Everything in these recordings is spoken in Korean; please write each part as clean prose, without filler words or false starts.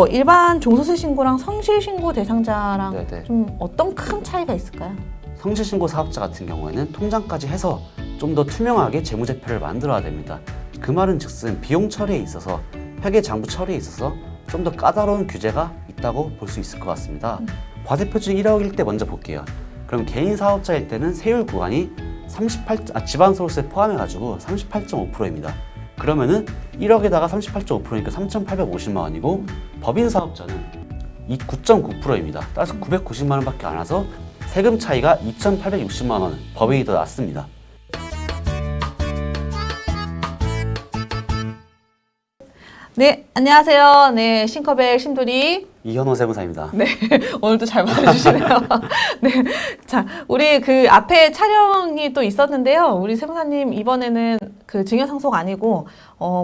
일반 종소세 신고랑 성실 신고 대상자랑 네네. 좀 어떤 큰 차이가 있을까요? 성실신고 사업자 같은 경우에는 통장까지 해서 좀 더 투명하게 재무제표를 만들어야 됩니다. 그 말은 즉슨 비용 처리에 있어서 회계장부 처리에 있어서 좀 더 까다로운 규제가 있다고 볼 수 있을 것 같습니다. 과세표준 1억일 때 먼저 볼게요. 그럼 개인 사업자일 때는 세율 구간이 지방소득세 포함해가지고 38.5%입니다. 그러면은 1억에다가 38.5%니까 3,850만 원이고 법인 사업자는 9.9%입니다. 따라서 990만 원밖에 안 와서 세금 차이가 2,860만 원, 법인이 더 낮습니다. 네, 안녕하세요. 네, 싱커벨 신도리. 이현호 세무사입니다. 네, 오늘도 잘 받아주시네요. 네, 자, 우리 그 앞에 촬영이 또 있었는데요. 우리 세무사님 이번에는 그 증여상속 아니고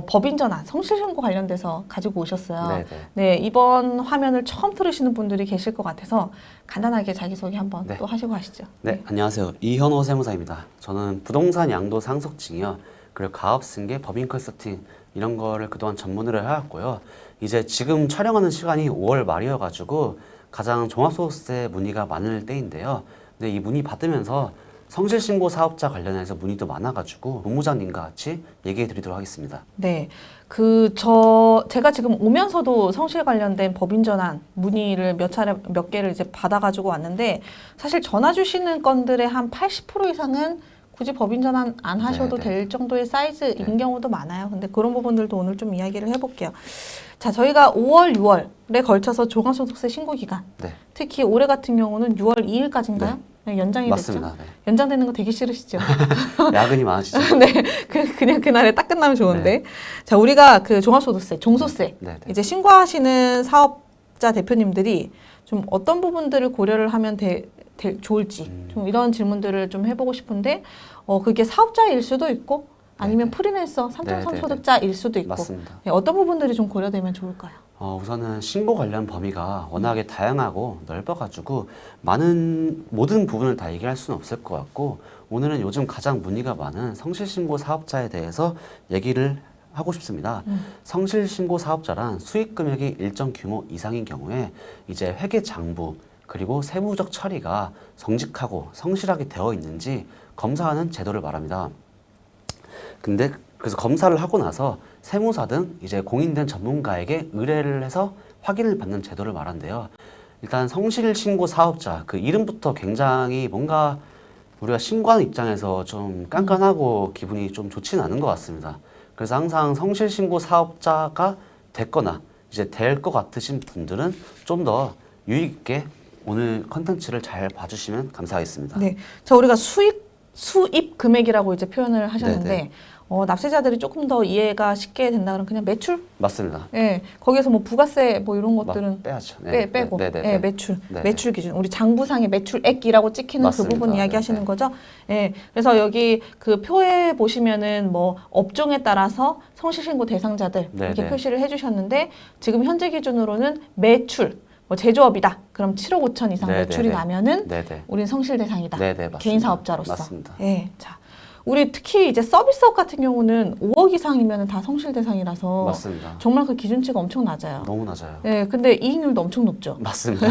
법인 전환, 성실신고 관련돼서 가지고 오셨어요. 네네. 네, 이번 화면을 처음 들으시는 분들이 계실 것 같아서 간단하게 자기소개 한번 네. 또 하시고 하시죠. 네, 안녕하세요. 이현호 세무사입니다. 저는 부동산 양도 상속 증여, 그리고 가업 승계, 법인 컨설팅 이런 거를 그동안 전문으로 해왔고요. 이제 지금 촬영하는 시간이 5월 말이어가지고 가장 종합소득세 문의가 많을 때인데요. 근데 이 문의 받으면서 성실신고 사업자 관련해서 문의도 많아가지고 본부장님과 같이 얘기해 드리도록 하겠습니다. 네. 제가 지금 오면서도 성실 관련된 법인 전환 문의를 몇 개를 이제 받아가지고 왔는데, 사실 전화 주시는 건들의 한 80% 이상은 굳이 법인 전환 안 하셔도 네. 될 정도의 사이즈인 네. 경우도 많아요. 근데 그런 부분들도 오늘 좀 이야기를 해볼게요. 자, 저희가 5월, 6월에 걸쳐서 종합소득세 신고 기간, 네, 특히 올해 같은 경우는 6월 2일까지인가요? 네, 연장이 맞습니다. 됐죠? 네. 연장되는 거 되게 싫으시죠? 야근이 많으시죠? 네, 그냥 그날에 딱 끝나면 좋은데. 자, 우리가 그 종합소득세, 종소세, 네, 네. 이제 신고하시는 사업자 대표님들이 좀 어떤 부분들을 고려를 하면 좋을지, 좀 이런 질문들을 좀 해보고 싶은데, 그게 사업자일 수도 있고, 아니면 네, 네. 프리랜서, 네, 3.3 네, 소득자일 수도 있고, 맞습니다. 네, 어떤 부분들이 좀 고려되면 좋을까요? 우선은 신고 관련 범위가 워낙에 다양하고 넓어가지고 모든 부분을 다 얘기할 수는 없을 것 같고, 오늘은 요즘 가장 문의가 많은 성실신고 사업자에 대해서 얘기를 하고 싶습니다. 성실신고 사업자란 수익 금액이 일정 규모 이상인 경우에 이제 회계장부 그리고 세무적 처리가 정직하고 성실하게 되어 있는지 검사하는 제도를 말합니다. 근데 그래서 검사를 하고 나서 세무사 등 이제 공인된 전문가에게 의뢰를 해서 확인을 받는 제도를 말한대요. 일단 성실신고 사업자 그 이름부터 굉장히 뭔가 우리가 신고하는 입장에서 좀 깐깐하고 기분이 좀 좋지는 않은 것 같습니다. 그래서 항상 성실신고 사업자가 됐거나 이제 될 것 같으신 분들은 좀 더 유익 있게 오늘 컨텐츠를 잘 봐주시면 감사하겠습니다. 네. 자, 우리가 수입 금액이라고 이제 표현을 하셨는데, 네네. 납세자들이 조금 더 이해가 쉽게 된다 그러면 그냥 매출? 맞습니다. 예. 거기에서 뭐 부가세 뭐 이런 것들은 빼야죠. 빼고. 네, 네, 예, 네. 매출. 네. 매출 기준. 우리 장부상의 매출액이라고 찍히는 맞습니다. 그 부분 이야기 하시는 네. 거죠? 예. 그래서 여기 그 표에 보시면은 뭐 업종에 따라서 성실신고 대상자들 네, 이렇게 네. 표시를 해 주셨는데, 지금 현재 기준으로는 매출, 뭐 제조업이다. 그럼 7억 5천 이상 네, 매출이 네, 네. 나면은 네네. 우린 성실 대상이다. 네네, 맞습니다. 개인 사업자로서. 맞습니다. 예. 자, 우리 특히 이제 서비스업 같은 경우는 5억 이상이면 다 성실 대상이라서 맞습니다. 정말 그 기준치가 엄청 낮아요. 너무 낮아요. 예, 근데 이익률도 엄청 높죠. 맞습니다.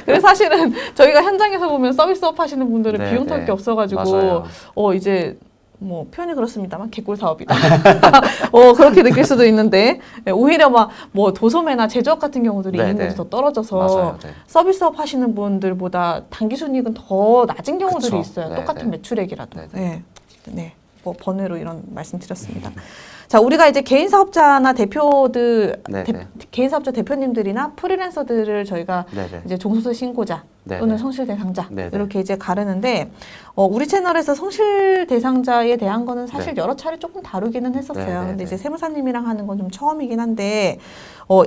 그래서 사실은 저희가 현장에서 보면 서비스업 하시는 분들은 네, 비용 탈 네. 게 없어가지고 맞아요. 이제 뭐 표현이 그렇습니다만 개꿀 사업이다. 그렇게 느낄 수도 있는데, 예, 오히려 막 뭐 도소매나 제조업 같은 경우들이 네, 이익률이 네. 더 떨어져서 맞아요. 네. 서비스업 하시는 분들보다 단기순이익은 더 낮은 경우들이 그쵸. 있어요. 네, 똑같은 네. 매출액이라도. 네, 네. 네. 뭐 번외로 이런 말씀 드렸습니다. 자, 우리가 이제 개인 사업자나 대표들, 네, 네. 개인 사업자 대표님들이나 프리랜서들을 저희가 네, 네. 이제 종소세 신고자 네, 또는 네. 성실 대상자 네, 네. 이렇게 이제 가르는데, 우리 채널에서 성실 대상자에 대한 거는 사실 네. 여러 차례 조금 다루기는 했었어요. 네, 네, 근데 네. 이제 세무사님이랑 하는 건 좀 처음이긴 한데,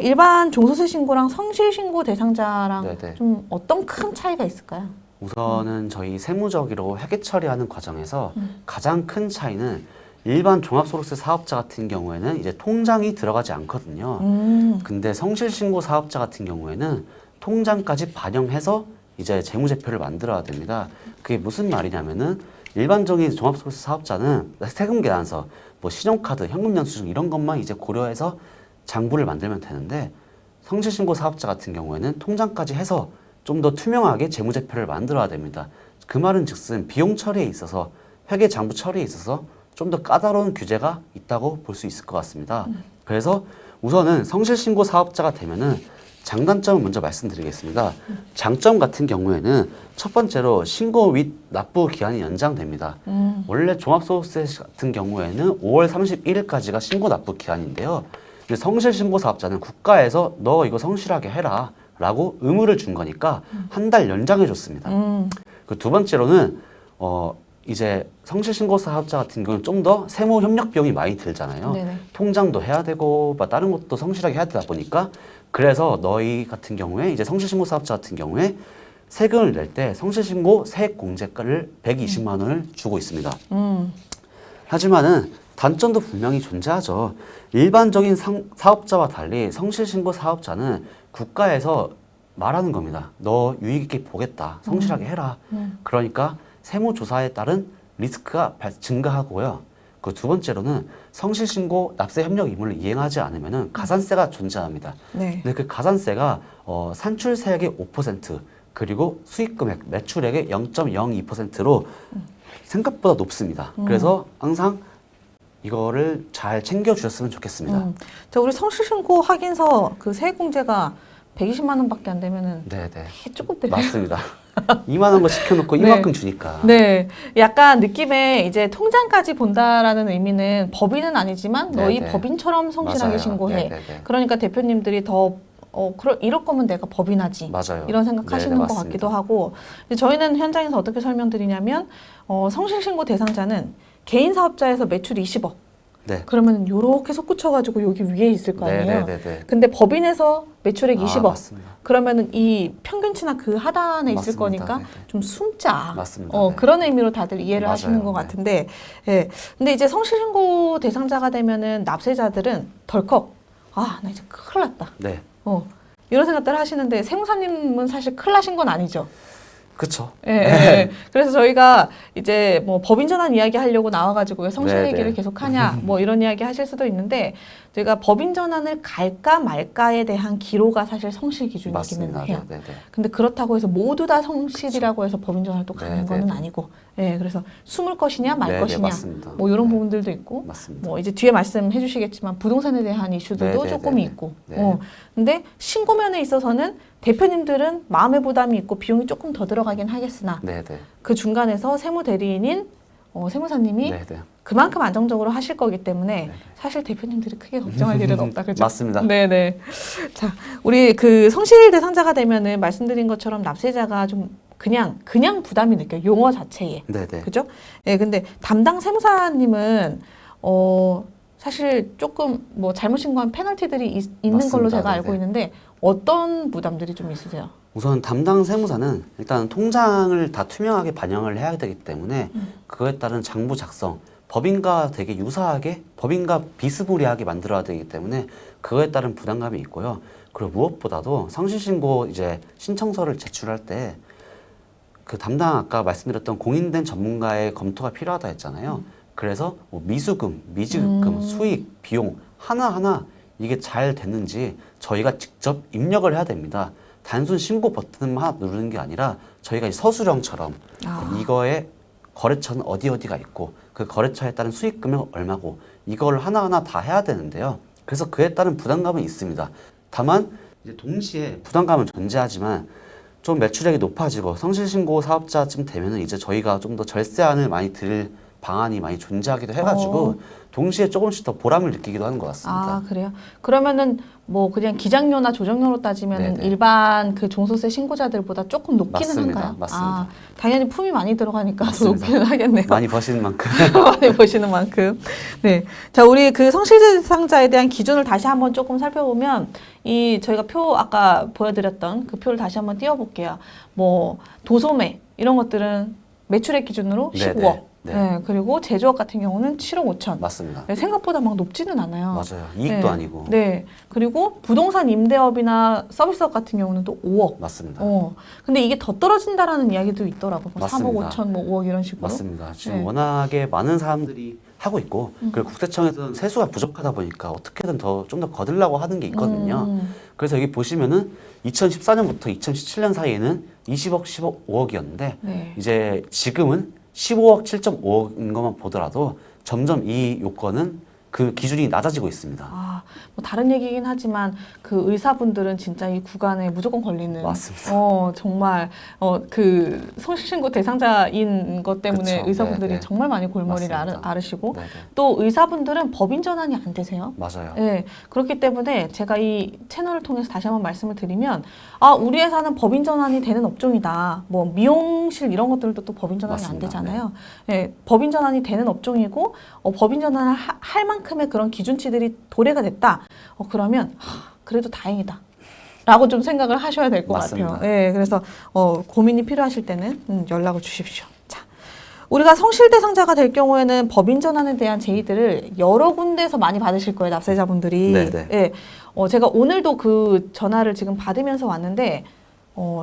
일반 종소세 신고랑 성실 신고 대상자랑 네, 네. 좀 어떤 큰 차이가 있을까요? 우선은 저희 세무적으로 회계 처리하는 과정에서 가장 큰 차이는 일반 종합소득세 사업자 같은 경우에는 이제 통장이 들어가지 않거든요. 근데 성실신고 사업자 같은 경우에는 통장까지 반영해서 이제 재무제표를 만들어야 됩니다. 그게 무슨 말이냐면은 일반적인 종합소득세 사업자는 세금 계산서, 뭐 신용카드, 현금 영수증 이런 것만 이제 고려해서 장부를 만들면 되는데, 성실신고 사업자 같은 경우에는 통장까지 해서 좀 더 투명하게 재무제표를 만들어야 됩니다. 그 말은 즉슨 비용 처리에 있어서 회계 장부 처리에 있어서 좀 더 까다로운 규제가 있다고 볼 수 있을 것 같습니다. 그래서 우선은 성실신고 사업자가 되면은 장단점을 먼저 말씀드리겠습니다. 장점 같은 경우에는 첫 번째로 신고 및 납부 기한이 연장됩니다. 원래 종합소득세 같은 경우에는 5월 31일까지가 신고 납부 기한인데요. 근데 성실신고 사업자는 국가에서 너 이거 성실하게 해라 라고 의무를 준 거니까 한 달 연장해 줬습니다. 그 두 번째로는 이제 성실신고 사업자 같은 경우는 좀 더 세무 협력 비용이 많이 들잖아요. 네네. 통장도 해야 되고 다른 것도 성실하게 해야 되다 보니까 그래서 너희 같은 경우에 이제 성실신고 사업자 같은 경우에 세금을 낼 때 성실신고 세액공제가를 120만 원을 주고 있습니다. 하지만은 단점도 분명히 존재하죠. 일반적인 사업자와 달리 성실신고 사업자는 국가에서 말하는 겁니다. 너 유익 있게 보겠다. 성실하게 해라. 그러니까 세무조사에 따른 리스크가 증가하고요. 그 두 번째로는 성실신고 납세 협력 의무를 이행하지 않으면 가산세가 존재합니다. 네. 근데 그 가산세가 산출세액의 5% 그리고 수익금액, 매출액의 0.02%로 생각보다 높습니다. 그래서 항상 이거를 잘 챙겨주셨으면 좋겠습니다. 자, 우리 성실신고 확인서 그 세액공제가 120만 원밖에 안 되면은 네네. 조금 되네. 맞습니다. 2만 원 거 시켜놓고 네. 이만큼 주니까. 네, 약간 느낌에 이제 통장까지 본다라는 의미는 법인은 아니지만 너희 네네. 법인처럼 성실하게 맞아요. 신고해. 네네네. 그러니까 대표님들이 더 이럴 거면 내가 법인하지. 맞아요. 이런 생각하시는 네네, 것 맞습니다. 같기도 하고. 근데 저희는 현장에서 어떻게 설명드리냐면 성실신고 대상자는 개인 사업자에서 매출이 20억. 네. 그러면 요렇게 솟구쳐가지고 여기 위에 있을 거 아니에요. 네네네. 근데 법인에서 매출액 20억. 맞습니다. 그러면은 이 평균치나 그 하단에 있을 맞습니다. 거니까 네네. 좀 숨자. 맞습니다. 네. 그런 의미로 다들 이해를 맞아요. 하시는 것 네. 같은데, 예. 근데 이제 성실신고 대상자가 되면은 납세자들은 덜컥, 아, 나 이제 큰일 났다. 네. 이런 생각들 하시는데 세무사님은 사실 큰일 나신 건 아니죠. 그쵸. 예, 예. 그래서 저희가 이제 뭐 법인 전환 이야기 하려고 나와가지고 왜 성실 네, 얘기를 네. 계속 하냐, 뭐 이런 이야기 하실 수도 있는데, 저희가 법인 전환을 갈까 말까에 대한 기로가 사실 성실 기준이기는 맞습니다. 해요. 네네네. 근데 그렇다고 해서 모두 다 성실이라고 해서 법인 전환을 또 가는 네, 거는 네. 아니고, 예, 그래서 숨을 것이냐 말 네네, 것이냐, 맞습니다. 뭐 이런 네. 부분들도 있고, 맞습니다. 뭐 이제 뒤에 말씀해 주시겠지만 부동산에 대한 이슈들도 네, 네, 조금 네, 있고, 네. 근데 신고면에 있어서는 대표님들은 마음의 부담이 있고 비용이 조금 더 들어가긴 하겠으나 네네. 그 중간에서 세무 대리인인 세무사님이 네네. 그만큼 안정적으로 하실 거기 때문에 네네. 사실 대표님들이 크게 걱정할 일은 없다, 그죠? 맞습니다. 네네. 자, 우리 그 성실 대상자가 되면은 말씀드린 것처럼 납세자가 좀 그냥 부담이 느껴요. 용어 자체에. 네네. 그죠? 예, 근데 담당 세무사님은 사실 조금 뭐 잘못 신고한 페널티들이 있는 맞습니다. 걸로 제가 네네. 알고 있는데 어떤 부담들이 좀 있으세요? 우선 담당 세무사는 일단 통장을 다 투명하게 반영을 해야 되기 때문에 그거에 따른 장부 작성, 법인과 되게 유사하게, 법인과 비스무리하게 만들어야 되기 때문에 그거에 따른 부담감이 있고요. 그리고 무엇보다도 성실신고 이제 신청서를 제출할 때 그 담당 아까 말씀드렸던 공인된 전문가의 검토가 필요하다 했잖아요. 그래서 뭐 미수금, 미지급금, 수익, 비용 하나하나 이게 잘 됐는지 저희가 직접 입력을 해야 됩니다. 단순 신고 버튼만 하나 누르는 게 아니라 저희가 이 서술형처럼 이거의 거래처는 어디가 있고 그 거래처에 따른 수익 금액은 얼마고 이걸 하나하나 다 해야 되는데요. 그래서 그에 따른 부담감은 있습니다. 다만 이제 동시에 부담감은 존재하지만 좀 매출액이 높아지고 성실신고 사업자쯤 되면은 이제 저희가 좀 더 절세안을 많이 드릴 방안이 많이 존재하기도 해가지고 동시에 조금씩 더 보람을 느끼기도 하는 것 같습니다. 아, 그래요? 그러면은 뭐 그냥 기장료나 조정료로 따지면 네네. 일반 그 종소세 신고자들보다 조금 높기는 맞습니다. 한가요? 맞습니다. 아, 당연히 품이 많이 들어가니까 더 맞습니다. 높기는 하겠네요. 많이 버시는 만큼. 많이 보시는 만큼. 네. 자, 우리 그 성실 대상자에 대한 기준을 다시 한번 조금 살펴보면 저희가 표 아까 보여드렸던 그 표를 다시 한번 띄워볼게요. 뭐 도소매 이런 것들은 매출액 기준으로 네네. 15억. 네. 네. 그리고 제조업 같은 경우는 7억 5천. 맞습니다. 네, 생각보다 막 높지는 않아요. 맞아요. 이익도 네. 아니고. 네. 그리고 부동산 임대업이나 서비스업 같은 경우는 또 5억. 맞습니다. 근데 이게 더 떨어진다라는 이야기도 있더라고요. 뭐 3억 맞습니다. 5천, 뭐 5억 이런 식으로. 맞습니다. 지금 네. 워낙에 많은 사람들이 하고 있고 그리고 국세청에서는 세수가 부족하다 보니까 어떻게든 좀 더 거들라고 하는 게 있거든요. 그래서 여기 보시면은 2014년부터 2017년 사이에는 20억, 15억이었는데 네. 이제 지금은 15억, 7.5억인 것만 보더라도 점점 이 요건은 그 기준이 낮아지고 있습니다. 아, 뭐 다른 얘기긴 하지만 그 의사분들은 진짜 이 구간에 무조건 걸리는. 맞습니다. 정말 그 성실신고 대상자인 것 때문에 그쵸. 의사분들이 네, 네. 정말 많이 골머리를 맞습니다. 앓으시고 네네. 또 의사분들은 법인 전환이 안 되세요. 맞아요. 네, 그렇기 때문에 제가 이 채널을 통해서 다시 한번 말씀을 드리면 아, 우리 회사는 법인 전환이 되는 업종이다. 뭐 미용실 이런 것들도 또 법인 전환이 안 맞습니다. 되잖아요. 네, 법인 전환이 되는 업종이고 법인 전환을 할 만큼의 그런 기준치들이 도래가 됐다. 그러면 그래도 다행이다. 라고 좀 생각을 하셔야 될 것 맞습니다. 같아요. 네, 그래서 고민이 필요하실 때는 연락을 주십시오. 자, 우리가 성실 대상자가 될 경우에는 법인 전환에 대한 제의들을 여러 군데에서 많이 받으실 거예요, 납세자분들이. 네네. 예, 제가 오늘도 그 전화를 지금 받으면서 왔는데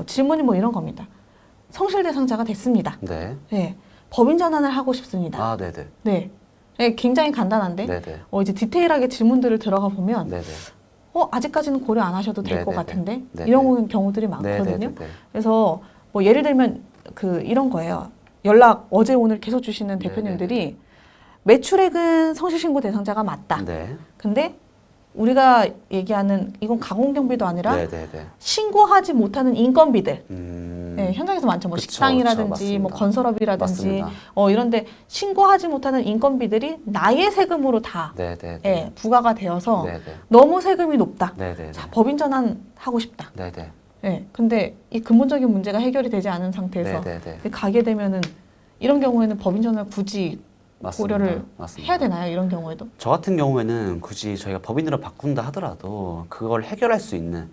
질문이 뭐 이런 겁니다. 성실 대상자가 됐습니다. 네. 예, 법인 전환을 하고 싶습니다. 아, 네네. 네, 예, 굉장히 간단한데 네네. 이제 디테일하게 질문들을 들어가 보면 네네. 아직까지는 고려 안 하셔도 될 것 네네네. 같은데 네네. 이런 경우들이 많거든요. 네네네. 그래서 뭐 예를 들면 이런 거예요. 연락 어제 오늘 계속 주시는 대표님들이 매출액은 성실신고 대상자가 맞다. 네. 근데 우리가 얘기하는 이건 가공경비도 아니라 네네네. 신고하지 못하는 인건비들. 네, 현장에서 많죠. 뭐 그쵸, 식당이라든지 그쵸, 뭐 맞습니다. 건설업이라든지 맞습니다. 이런데 신고하지 못하는 인건비들이 나의 세금으로 다 네네네. 예, 부과가 되어서 네네. 너무 세금이 높다. 네네네. 자, 법인 전환 하고 싶다. 네네. 예. 근데 이 근본적인 문제가 해결이 되지 않은 상태에서 네네네. 가게 되면은 이런 경우에는 법인 전환을 굳이 맞습니다. 고려를 맞습니다. 해야 되나요? 이런 경우에도? 저 같은 경우에는 굳이 저희가 법인으로 바꾼다 하더라도 그걸 해결할 수 있는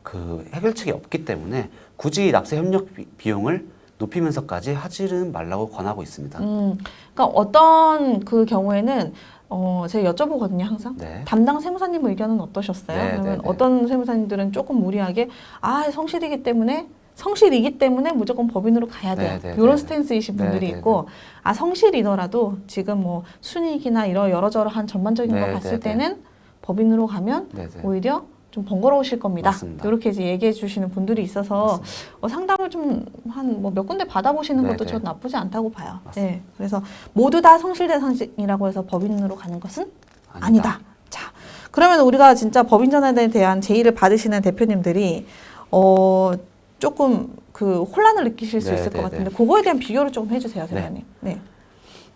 그 해결책이 없기 때문에 굳이 납세 협력 비용을 높이면서까지 하지는 말라고 권하고 있습니다. 그러니까 어떤 그 경우에는 제가 여쭤보거든요, 항상. 네. 담당 세무사님 의견은 어떠셨어요? 네, 그러면 네, 네. 어떤 세무사님들은 조금 무리하게 성실이기 때문에 무조건 법인으로 가야 돼요. 네, 네, 이런 네. 스탠스이신 분들이 네, 네, 있고 성실이더라도 지금 뭐 순이익이나 이런 여러저러한 전반적인 네, 거 봤을 네, 네. 때는 법인으로 가면 네, 네. 오히려 좀 번거로우실 겁니다. 맞습니다. 이렇게 이제 얘기해 주시는 분들이 있어서 상담을 좀 한 뭐 몇 군데 받아보시는 네, 것도 네. 저 나쁘지 않다고 봐요. 맞습니다. 네, 그래서 모두 다 성실 대상이라고 해서 법인으로 가는 것은 아니다. 자, 그러면 우리가 진짜 법인 전환에 대한 제의를 받으시는 대표님들이 조금 그 혼란을 느끼실 수 네, 있을 네, 것 같은데 네. 그거에 대한 비교를 조금 해주세요, 대표님. 네.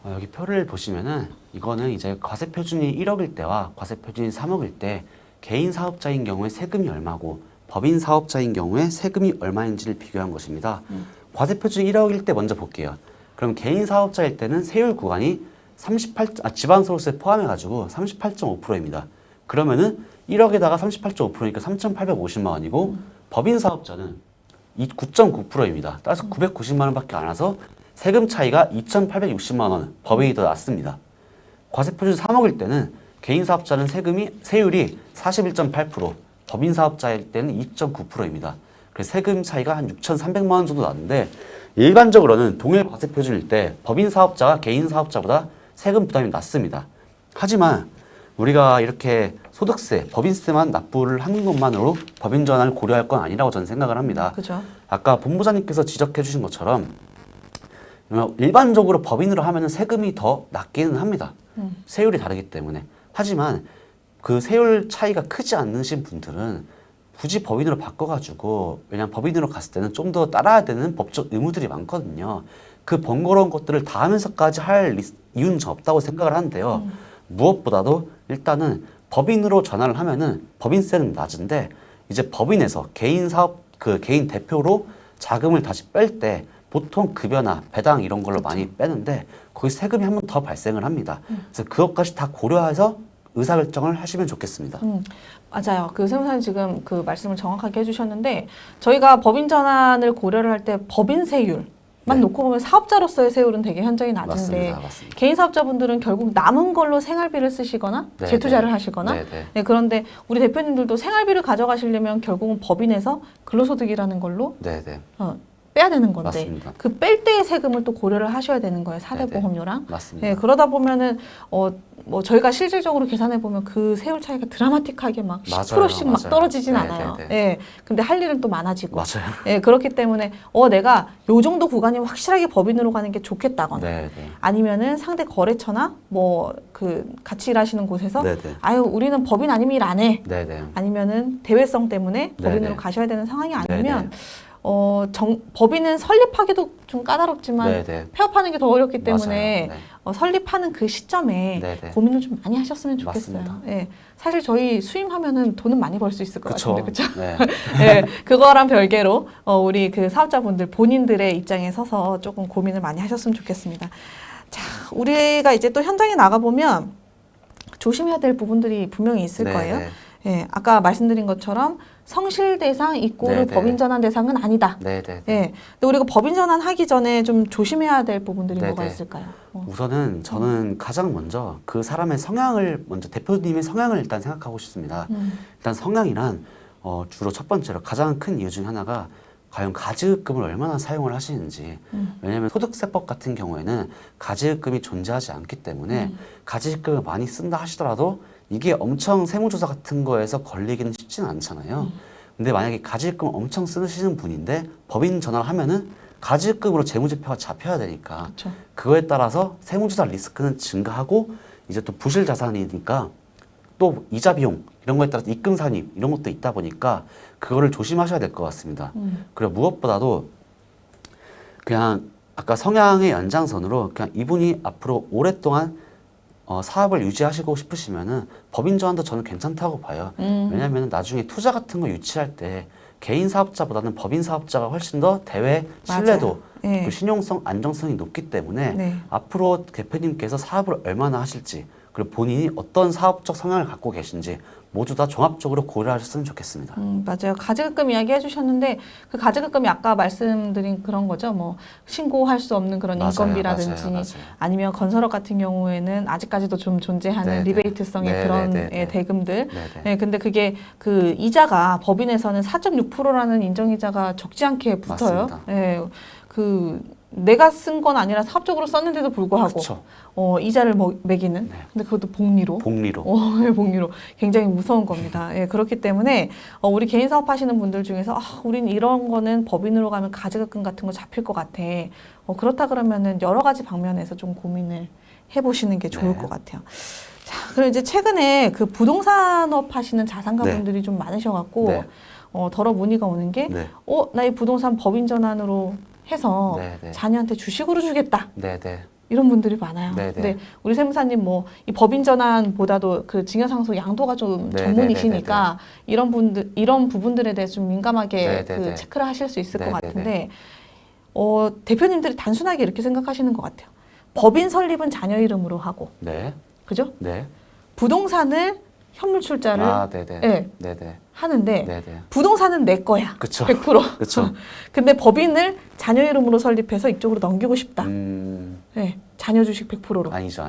여기 표를 보시면은 이거는 이제 과세 표준이 1억일 때와 과세 표준이 3억일 때 개인 사업자인 경우에 세금이 얼마고 법인 사업자인 경우에 세금이 얼마인지를 비교한 것입니다. 과세 표준이 1억일 때 먼저 볼게요. 그럼 개인 사업자일 때는 세율 구간이 지방소득세 포함해가지고 38.5%입니다. 그러면은 1억에다가 38.5%니까 3,850만 원이고 법인 사업자는 9.9%입니다. 따라서 990만 원밖에 안 와서 세금 차이가 2,860만 원, 법인이 더 낮습니다. 과세 표준 3억일 때는 개인 사업자는 세율이 41.8%, 법인 사업자일 때는 2.9%입니다. 그래서 세금 차이가 한 6,300만 원 정도 나는데 일반적으로는 동일 과세 표준일 때 법인 사업자가 개인 사업자보다 세금 부담이 낮습니다. 하지만 우리가 이렇게 소득세, 법인세만 납부를 하는 것만으로 법인 전환을 고려할 건 아니라고 저는 생각을 합니다. 그죠. 아까 본부장님께서 지적해 주신 것처럼 일반적으로 법인으로 하면 세금이 더 낮기는 합니다. 세율이 다르기 때문에. 하지만 그 세율 차이가 크지 않으신 분들은 굳이 법인으로 바꿔가지고 왜냐면 법인으로 갔을 때는 좀 더 따라야 되는 법적 의무들이 많거든요. 그 번거로운 것들을 다 하면서까지 할 이유는 전 없다고 생각을 하는데요. 무엇보다도 일단은 법인으로 전환을 하면은 법인세는 낮은데 이제 법인에서 개인 사업 개인 대표로 자금을 다시 뺄 때 보통 급여나 배당 이런 걸로 많이 빼는데 거기 세금이 한 번 더 발생을 합니다. 그래서 그것까지 다 고려해서 의사결정을 하시면 좋겠습니다. 맞아요. 그 세무사님 지금 그 말씀을 정확하게 해주셨는데 저희가 법인 전환을 고려를 할 때 법인 세율만 놓고 보면 사업자로서의 세율은 되게 현저히 낮은데 맞습니다. 개인 사업자분들은 결국 남은 걸로 생활비를 쓰시거나 네, 재투자를 네. 하시거나 네, 네. 네, 그런데 우리 대표님들도 생활비를 가져가시려면 결국은 법인에서 근로소득이라는 걸로 네네. 빼야 되는 건데 맞습니다. 그 뺄 때의 세금을 또 고려를 하셔야 되는 거예요. 사대 네네. 보험료랑. 맞습니다. 네, 그러다 보면은 뭐 저희가 실질적으로 계산해 보면 그 세율 차이가 드라마틱하게 막 10%씩 막 맞아요. 떨어지진 네네네. 않아요. 예. 근데 할 일은 또 많아지고. 맞아요. 예, 그렇기 때문에 내가 요 정도 구간이 확실하게 법인으로 가는 게 좋겠다거나 네네. 아니면은 상대 거래처나 뭐 그 같이 일하시는 곳에서 네네. 아유 우리는 법인 아니면 일 안 해. 네네. 아니면은 대외성 때문에 법인으로 네네. 가셔야 되는 상황이 아니면 네네. 법인은 설립하기도 좀 까다롭지만 네네. 폐업하는 게 더 어렵기 때문에 맞아요. 네. 설립하는 그 시점에 네네. 고민을 좀 많이 하셨으면 좋겠어요. 맞습니다. 예. 사실 저희 수임하면은 돈은 많이 벌 수 있을 것 그쵸. 같은데, 그렇죠? 네. 예, 그거랑 별개로 우리 그 사업자분들 본인들의 입장에 서서 조금 고민을 많이 하셨으면 좋겠습니다. 자, 우리가 이제 또 현장에 나가 보면 조심해야 될 부분들이 분명히 있을 네네. 거예요. 예, 아까 말씀드린 것처럼 성실 대상 이꼬르 네네. 법인 전환 대상은 아니다. 네네. 예, 근데 우리가 법인 전환 하기 전에 좀 조심해야 될 부분들이 뭐가 네네. 있을까요? 우선은 저는 가장 먼저 그 사람의 성향을 먼저 대표님의 성향을 일단 생각하고 싶습니다. 일단 성향이란 주로 첫 번째로 가장 큰 이유 중 하나가 과연 가지급금을 얼마나 사용을 하시는지. 왜냐하면 소득세법 같은 경우에는 가지급금이 존재하지 않기 때문에 가지급금을 많이 쓴다 하시더라도 이게 엄청 세무조사 같은 거에서 걸리기는 쉽지는 않잖아요. 근데 만약에 가지급금 엄청 쓰시는 분인데 법인 전환을 하면은 가지급금으로 재무제표가 잡혀야 되니까 그렇죠. 그거에 따라서 세무조사 리스크는 증가하고 이제 또 부실 자산이니까 또 이자 비용 이런 거에 따라서 입금 산입 이런 것도 있다 보니까 그거를 조심하셔야 될 것 같습니다. 그리고 무엇보다도 그냥 아까 성향의 연장선으로 그냥 이분이 앞으로 오랫동안 사업을 유지하시고 싶으시면은 법인 전환도 저는 괜찮다고 봐요. 왜냐하면 나중에 투자 같은 거 유치할 때 개인 사업자보다는 법인 사업자가 훨씬 더 대외 신뢰도, 네. 그 신용성, 안정성이 높기 때문에 네. 앞으로 대표님께서 사업을 얼마나 하실지 그리고 본인이 어떤 사업적 성향을 갖고 계신지 모두 다 종합적으로 고려하셨으면 좋겠습니다. 맞아요. 가지급금 이야기 해주셨는데 그 가지급금이 아까 말씀드린 그런 거죠. 뭐 신고할 수 없는 그런 맞아요, 인건비라든지 맞아요. 아니면 건설업 같은 경우에는 아직까지도 좀 존재하는 네네. 리베이트성의 네네, 그런 네네. 대금들. 네네. 네, 근데 그게 그 이자가 법인에서는 4.6%라는 인정이자가 적지 않게 붙어요. 맞습니다. 네, 그 내가 쓴 건 아니라 사업적으로 썼는데도 불구하고 그렇죠. 이자를 매기는. 네. 근데 그것도 복리로. 복리로. 예, 복리로 굉장히 무서운 겁니다. 예, 그렇기 때문에 우리 개인 사업 하시는 분들 중에서 우린 이런 거는 법인으로 가면 가지급금 같은 거 잡힐 것 같아. 그렇다 그러면은 여러 가지 방면에서 좀 고민을 해보시는 게 좋을 네. 것 같아요. 자, 그리고 이제 최근에 그 부동산업 하시는 자산가분들이 좀 많으셔갖고 네. 더러 문의가 오는 게 네. 나 이 부동산 법인 전환으로 해서 네. 자녀한테 주식으로 주겠다. 네네. 이런 분들이 많아요. 네네. 근데 우리 세무사님 이 법인 전환보다도 그 증여상속 양도가 좀 네네네네네. 전문이시니까 이런 부분들에 대해서 좀 민감하게 네네네. 그 체크를 하실 수 있을 것 네네네. 같은데 대표님들이 단순하게 이렇게 생각하시는 것 같아요. 법인 설립은 자녀 이름으로 하고, 네. 그죠? 네. 부동산을 현물 출자를 네네. 예, 네네. 하는데 네네. 부동산은 내 거야. 그쵸. 100%. 그쵸. 근데 법인을 자녀 이름으로 설립해서 이쪽으로 넘기고 싶다. 네, 자녀 주식 100%로. 아니죠.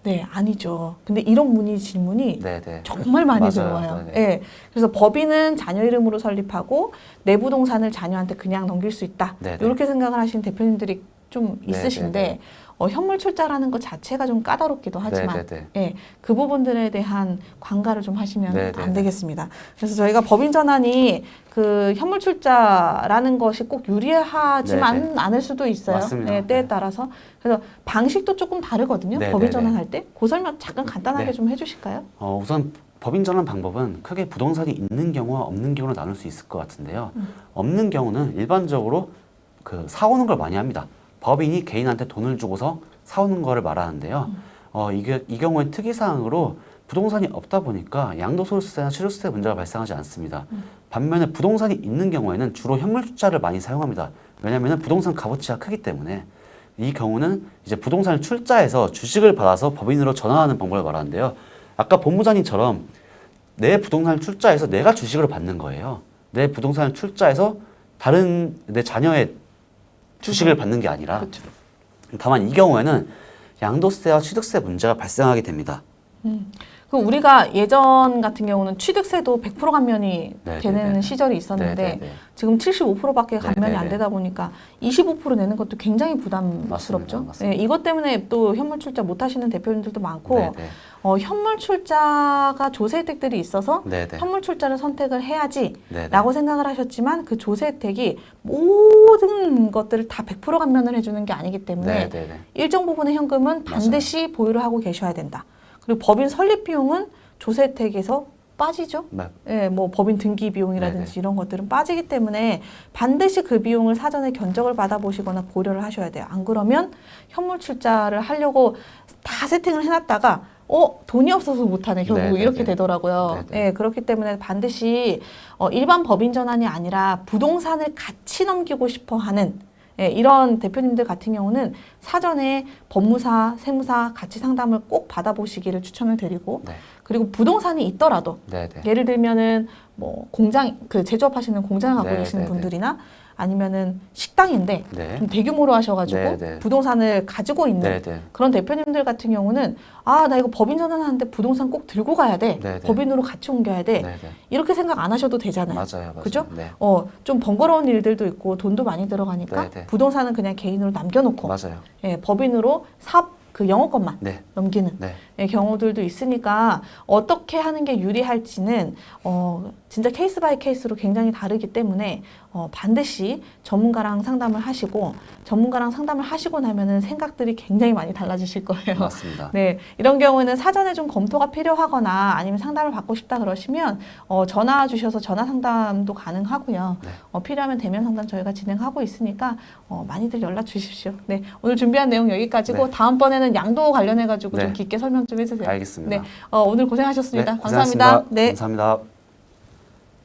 네, 아니죠. 근데 이런 질문이 네네. 정말 많이 맞아요. 들어와요. 네네. 예. 그래서 법인은 자녀 이름으로 설립하고 내 부동산을 자녀한테 그냥 넘길 수 있다. 네네. 이렇게 생각을 하시는 대표님들이 좀 있으신데 네네네. 현물 출자라는 것 자체가 좀 까다롭기도 하지만 네네네. 예, 그 부분들에 대한 관가를 좀 하시면 네네네. 안 되겠습니다. 그래서 저희가 법인 전환이 그 현물 출자라는 것이 꼭 유리하지만 네네. 않을 수도 있어요. 맞습니다. 네, 때에 네. 따라서. 그래서 방식도 조금 다르거든요. 네네네. 법인 전환할 때. 그 설명 잠깐 간단하게 네. 좀 해주실까요? 우선 법인 전환 방법은 크게 부동산이 있는 경우와 없는 경우로 나눌 수 있을 것 같은데요. 없는 경우는 일반적으로 그 사오는 걸 많이 합니다. 법인이 개인한테 돈을 주고서 사오는 거를 말하는데요. 이 경우엔 특이사항으로 부동산이 없다 보니까 양도소득세나 취득세 문제가 발생하지 않습니다. 반면에 부동산이 있는 경우에는 주로 현물투자를 많이 사용합니다. 왜냐하면 부동산 값어치가 크기 때문에 이 경우는 이제 부동산을 출자해서 주식을 받아서 법인으로 전환하는 방법을 말하는데요. 아까 본부장님처럼 내 부동산을 출자해서 내가 주식을 받는 거예요. 내 부동산을 출자해서 다른 내 자녀의 주식을 받는 게 아니라 그렇죠. 다만 이 경우에는 양도세와 취득세 문제가 발생하게 됩니다. 그 우리가 예전 같은 경우는 취득세도 100% 감면이 네, 되는 네, 네. 시절이 있었는데 네, 네, 네. 지금 75%밖에 네, 감면이 네, 안 네. 되다 보니까 25% 내는 것도 굉장히 부담스럽죠. 맞습니다. 예, 이것 때문에 또 현물 출자 못 하시는 대표님들도 많고 네, 네. 현물 출자가 조세 혜택들이 있어서 네, 네. 현물 출자를 선택을 해야지 네, 네. 라고 생각을 하셨지만 그 조세 혜택이 모든 것들을 다 100% 감면을 해주는 게 아니기 때문에 네, 네, 네. 일정 부분의 현금은 반드시 보유를 하고 계셔야 된다. 그리고 법인 설립 비용은 조세 혜택에서 빠지죠. 네. 예, 뭐 법인 등기 비용이라든지 네네. 이런 것들은 빠지기 때문에 반드시 그 비용을 사전에 견적을 받아보시거나 고려를 하셔야 돼요. 안 그러면 현물 출자를 하려고 다 세팅을 해놨다가 돈이 없어서 못하네 결국 네네네. 이렇게 되더라고요. 네네. 예, 그렇기 때문에 반드시 일반 법인 전환이 아니라 부동산을 같이 넘기고 싶어하는 이런 대표님들 같은 경우는 사전에 법무사, 세무사 같이 상담을 꼭 받아보시기를 추천을 드리고 네. 그리고 부동산이 있더라도 네, 네. 예를 들면은 뭐 공장 그 제조업하시는 공장을 갖고 네, 계시는 네, 분들이나 아니면은 식당인데 네. 좀 대규모로 하셔가지고 네, 네. 부동산을 가지고 있는 네, 네. 그런 대표님들 같은 경우는 나 이거 법인 전환하는데 부동산 꼭 들고 가야 돼. 네, 네. 법인으로 같이 옮겨야 돼. 네, 네. 이렇게 생각 안 하셔도 되잖아요. 맞아요. 그죠? 네. 좀 번거로운 일들도 있고 돈도 많이 들어가니까 네, 네. 부동산은 그냥 개인으로 남겨놓고 맞아요. 법인으로 사업 그 영업권만 네. 넘기는 네. 경우들도 있으니까 어떻게 하는 게 유리할지는 진짜 케이스 바이 케이스로 굉장히 다르기 때문에 반드시 전문가랑 상담을 하시고 전문가랑 상담을 하시고 나면은 생각들이 굉장히 많이 달라지실 거예요. 맞습니다. 네, 이런 경우에는 사전에 좀 검토가 필요하거나 아니면 상담을 받고 싶다 그러시면 전화 주셔서 전화 상담도 가능하고요. 네. 필요하면 대면 상담 저희가 진행하고 있으니까 많이들 연락 주십시오. 네, 오늘 준비한 내용 여기까지고 네. 다음번에는 양도 관련해 가지고 네. 좀 깊게 설명 좀 해주세요. 알겠습니다. 네, 오늘 고생하셨습니다. 네, 감사합니다. 고생하셨습니다. 네. 감사합니다.